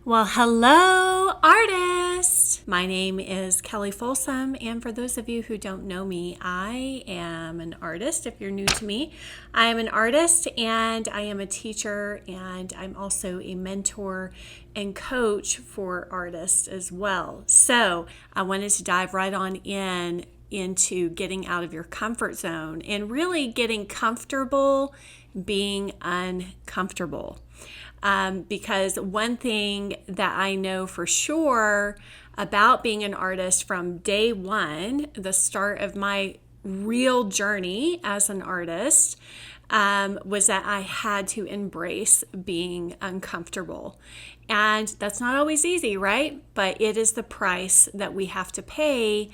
Well, hello, artist. My name is Kelly Folsom, and for those of you who don't know me, I am an artist. If you're new to me, I am an artist and I am a teacher, and I'm also a mentor and coach for artists as well. So I wanted to dive right on into getting out of your comfort zone and really getting comfortable being uncomfortable. Because one thing that I know for sure about being an artist from day one, the start of my real journey as an artist, was that I had to embrace being uncomfortable. And that's not always easy, right? But it is the price that we have to pay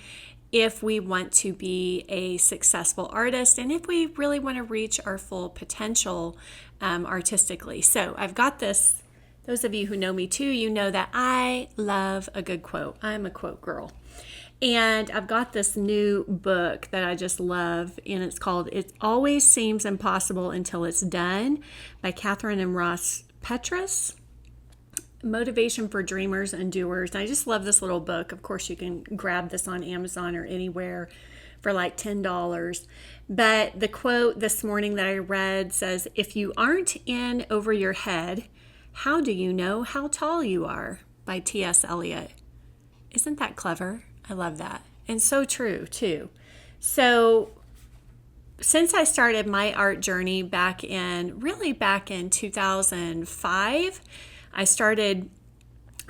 if we want to be a successful artist and if we really want to reach our full potential artistically. So I've got this. Those of you who know me too, you know that I love a good quote. I'm a quote girl. And I've got this new book that I just love, and it's called It Always Seems Impossible Until It's Done by Catherine and Ross Petras. Motivation for Dreamers and Doers. And I just love this little book. Of course, you can grab this on Amazon or anywhere for like $10. But the quote this morning that I read says, "If you aren't in over your head, how do you know how tall you are?" By T.S. Eliot. Isn't that clever? I love that. And so true, too. So since I started my art journey back in 2005, I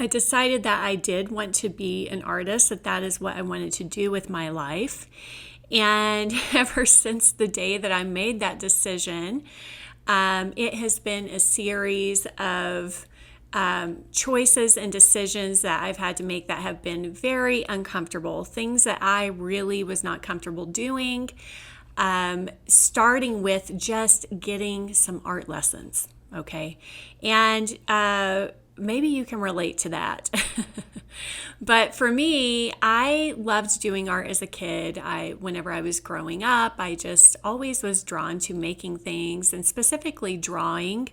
decided that I did want to be an artist, that is what I wanted to do with my life. And ever since the day that I made that decision, it has been a series of choices and decisions that I've had to make that have been very uncomfortable, things that I really was not comfortable doing, starting with just getting some art lessons. Okay. And maybe you can relate to that. But for me, I loved doing art as a kid. Whenever I was growing up, I just always was drawn to making things, and specifically drawing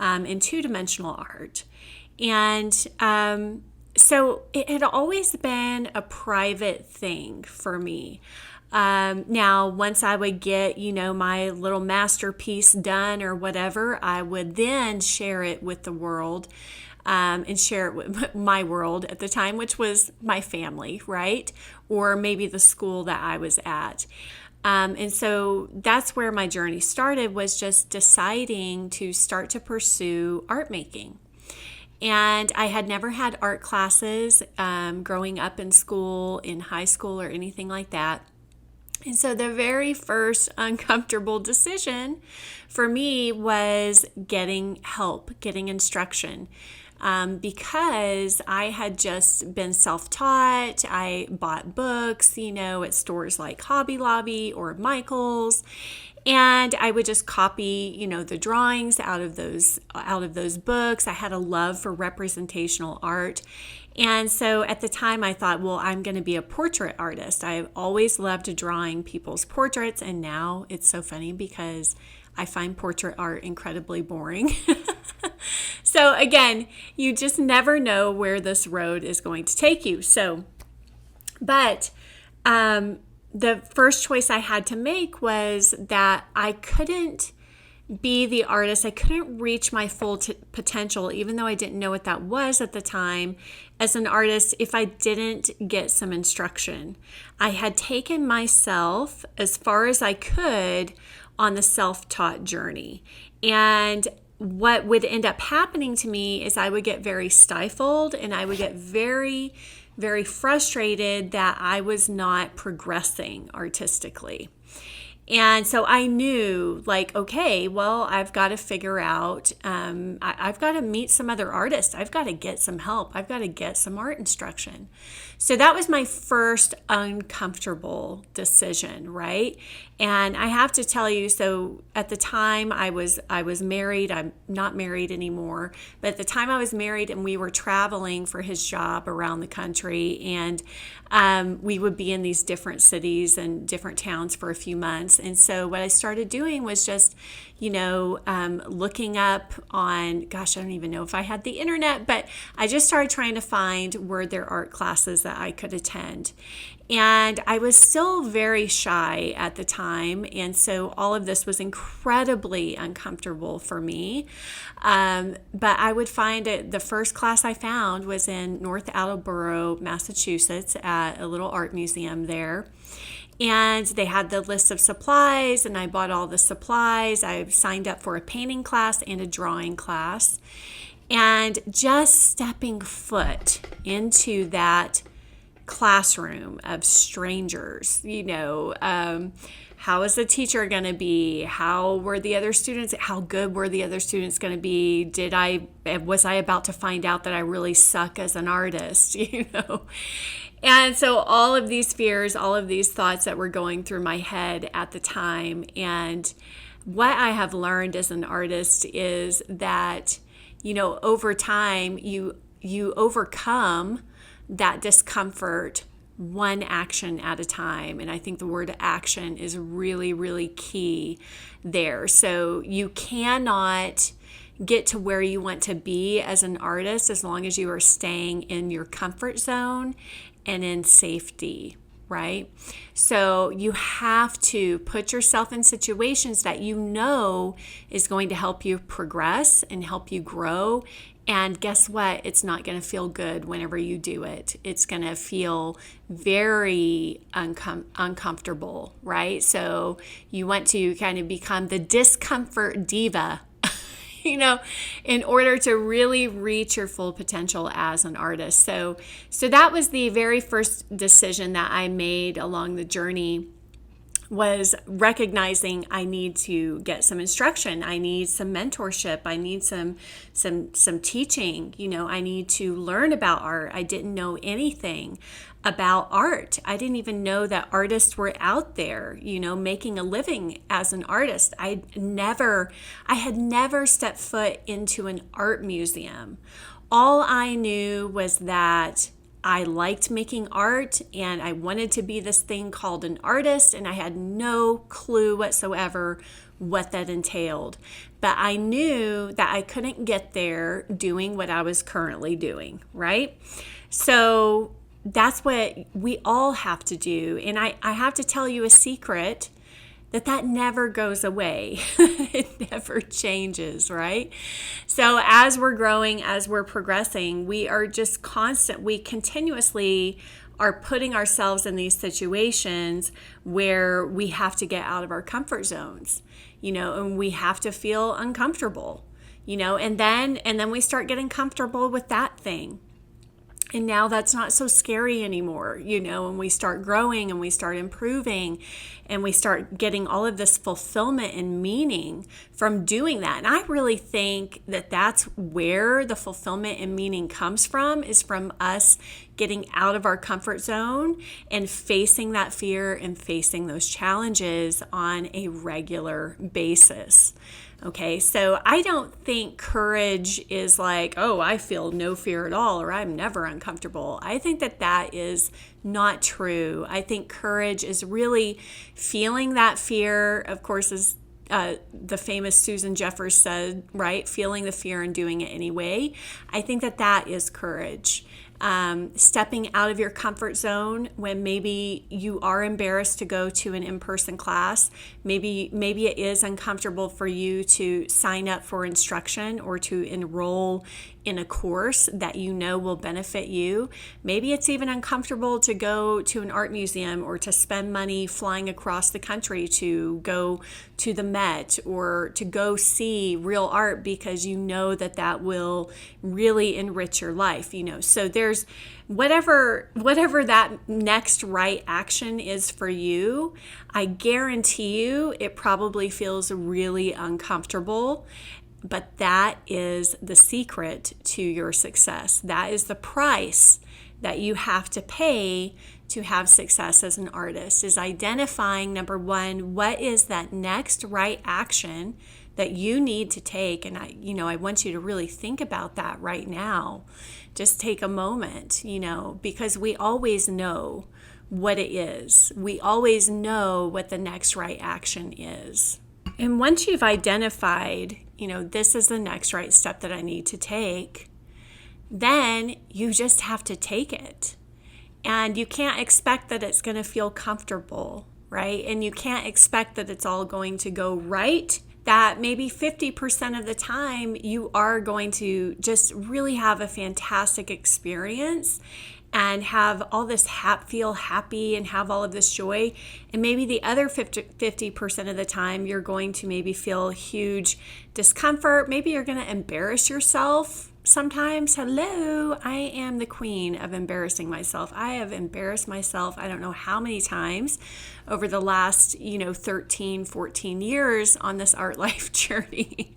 in two-dimensional art. And so it had always been a private thing for me. Now, once I would get, my little masterpiece done or whatever, I would then share it with the world, and share it with my world at the time, which was my family, right? Or maybe the school that I was at. And so that's where my journey started, was just deciding to start to pursue art making. And I had never had art classes growing up in school, in high school, or anything like that. And so the very first uncomfortable decision for me was getting help, getting instruction, because I had just been self-taught. I bought books, at stores like Hobby Lobby or Michael's, and I would just copy, the drawings out of those books. I had a love for representational art. And so at the time I thought, well, I'm going to be a portrait artist. I've always loved drawing people's portraits, and now it's so funny because I find portrait art incredibly boring. So again, you just never know where this road is going to take you. But the first choice I had to make was that I couldn't be the artist. I couldn't reach my full potential, even though I didn't know what that was at the time, as an artist, if I didn't get some instruction. I had taken myself as far as I could on the self-taught journey. And what would end up happening to me is I would get very stifled, and I would get very, very frustrated that I was not progressing artistically. And so I knew, okay, well, I've got to figure out, I've got to meet some other artists. I've got to get some help. I've got to get some art instruction. So that was my first uncomfortable decision, right? And I have to tell you, so at the time I was married. I'm not married anymore, but at the time I was married, and we were traveling for his job around the country, and we would be in these different cities and different towns for a few months. class. And so what I started doing was just, looking up on, gosh, I don't even know if I had the internet, but I just started trying to find were there art classes that I could attend. And I was still very shy at the time. And so all of this was incredibly uncomfortable for me. But I would find it, the first class I found was in North Attleboro, Massachusetts, at a little art museum there. And they had the list of supplies, and I bought all the supplies. I signed up for a painting class and a drawing class. And just stepping foot into that classroom of strangers, how is the teacher going to be? How were the other students? How good were the other students going to be? Was I about to find out that I really suck as an artist, And so all of these fears, all of these thoughts that were going through my head at the time. And what I have learned as an artist is that, over time, you overcome that discomfort one action at a time. And I think the word action is really, really key there. So you cannot get to where you want to be as an artist as long as you are staying in your comfort zone and in safety, right? So you have to put yourself in situations that is going to help you progress and help you grow. And guess what? It's not going to feel good whenever you do it. It's going to feel very uncomfortable, right? So you want to kind of become the discomfort diva, in order to really reach your full potential as an artist. So that was the very first decision that I made along the journey, was recognizing I need to get some instruction. I need some mentorship. I need some teaching. I need to learn about art. I didn't know anything about art. I didn't even know that artists were out there, making a living as an artist. I had never stepped foot into an art museum. All I knew was that I liked making art and I wanted to be this thing called an artist, and I had no clue whatsoever what that entailed. But I knew that I couldn't get there doing what I was currently doing, right? So that's what we all have to do. And I have to tell you a secret that never goes away. It never changes, right? So as we're growing, as we're progressing, we are just we continuously are putting ourselves in these situations where we have to get out of our comfort zones, and we have to feel uncomfortable, and then we start getting comfortable with that thing. And now that's not so scary anymore, and we start growing and we start improving and we start getting all of this fulfillment and meaning from doing that. And I really think that that's where the fulfillment and meaning comes from, is from us getting out of our comfort zone and facing that fear and facing those challenges on a regular basis. Okay, so I don't think courage is like, oh, I feel no fear at all, or I'm never uncomfortable. I think that is not true. I think courage is really feeling that fear, of course, as the famous Susan Jeffers said, right? Feeling the fear and doing it anyway. I think that is courage. Stepping out of your comfort zone when maybe you are embarrassed to go to an in-person class. Maybe it is uncomfortable for you to sign up for instruction or to enroll in a course that will benefit you. Maybe it's even uncomfortable to go to an art museum or to spend money flying across the country to go to the Met or to go see real art, because that will really enrich your life. So there's whatever that next right action is for you. I guarantee you it probably feels really uncomfortable. But that is the secret to your success. That is the price that you have to pay to have success as an artist, is identifying, number one, what is that next right action that you need to take. And I want you to really think about that right now. Just take a moment, because we always know what it is. We always know what the next right action is. And once you've identified, this is the next right step that I need to take, then you just have to take it. And you can't expect that it's going to feel comfortable, right? And you can't expect that it's all going to go right. That maybe 50% of the time you are going to just really have a fantastic experience and have all this feel happy and have all of this joy. And maybe the other 50% of the time you're going to maybe feel huge discomfort. Maybe you're going to embarrass yourself sometimes. Hello, I am the queen of embarrassing myself. I have embarrassed myself I don't know how many times over the last 13, 14 years on this art life journey.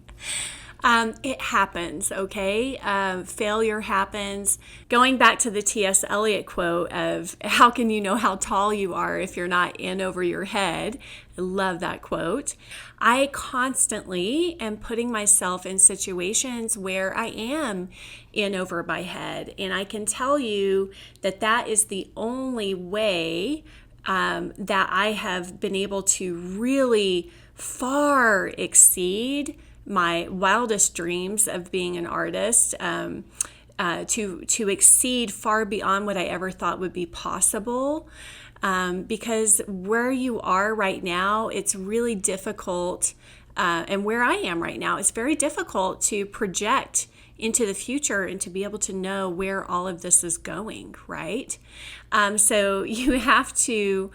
It happens, okay? Failure happens. Going back to the T.S. Eliot quote of, how can you know how tall you are if you're not in over your head? I love that quote. I constantly am putting myself in situations where I am in over my head. And I can tell you that is the only way that I have been able to really far exceed my wildest dreams of being an artist, to exceed far beyond what I ever thought would be possible. Because where you are right now, it's really difficult, and where I am right now, it's very difficult to project into the future and to be able to know where all of this is going, right? So you have to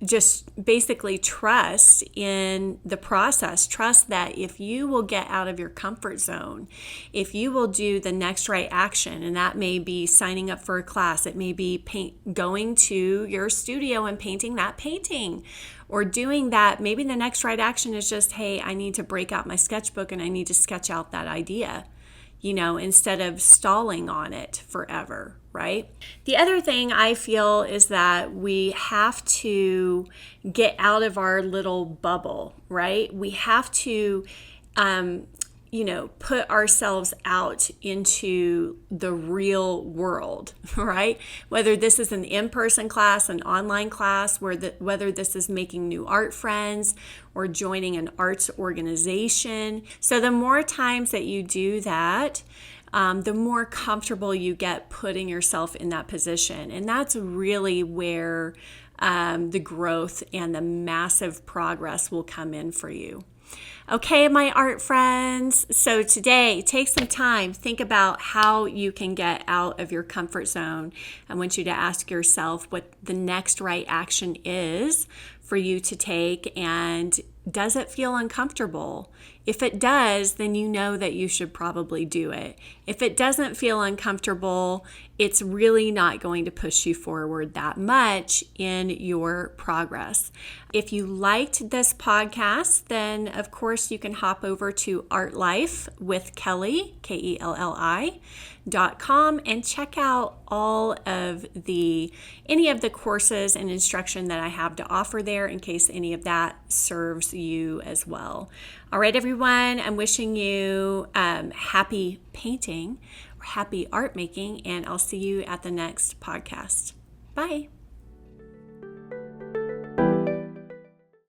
just basically trust in the process. Trust that if you will get out of your comfort zone, if you will do the next right action, and that may be signing up for a class, it may be going to your studio and painting that painting, or doing that. Maybe the next right action is just, hey, I need to break out my sketchbook and I need to sketch out that idea, instead of stalling on it forever, right? The other thing I feel is that we have to get out of our little bubble, right? We have to, put ourselves out into the real world, right? Whether this is an in-person class, an online class, whether this is making new art friends or joining an arts organization. So the more times that you do that, the more comfortable you get putting yourself in that position. And that's really where the growth and the massive progress will come in for you. Okay, my art friends. So today, take some time, think about how you can get out of your comfort zone. I want you to ask yourself what the next right action is for you to take, and does it feel uncomfortable? If it does, then you know that you should probably do it. If it doesn't feel uncomfortable, it's really not going to push you forward that much in your progress. If you liked this podcast, then of course you can hop over to Art Life with Kelly, KELLI.com, and check out all of any of the courses and instruction that I have to offer there, in case any of that serves you as well. All right, everyone, I'm wishing you happy painting or happy art making, and I'll see you at the next podcast. Bye.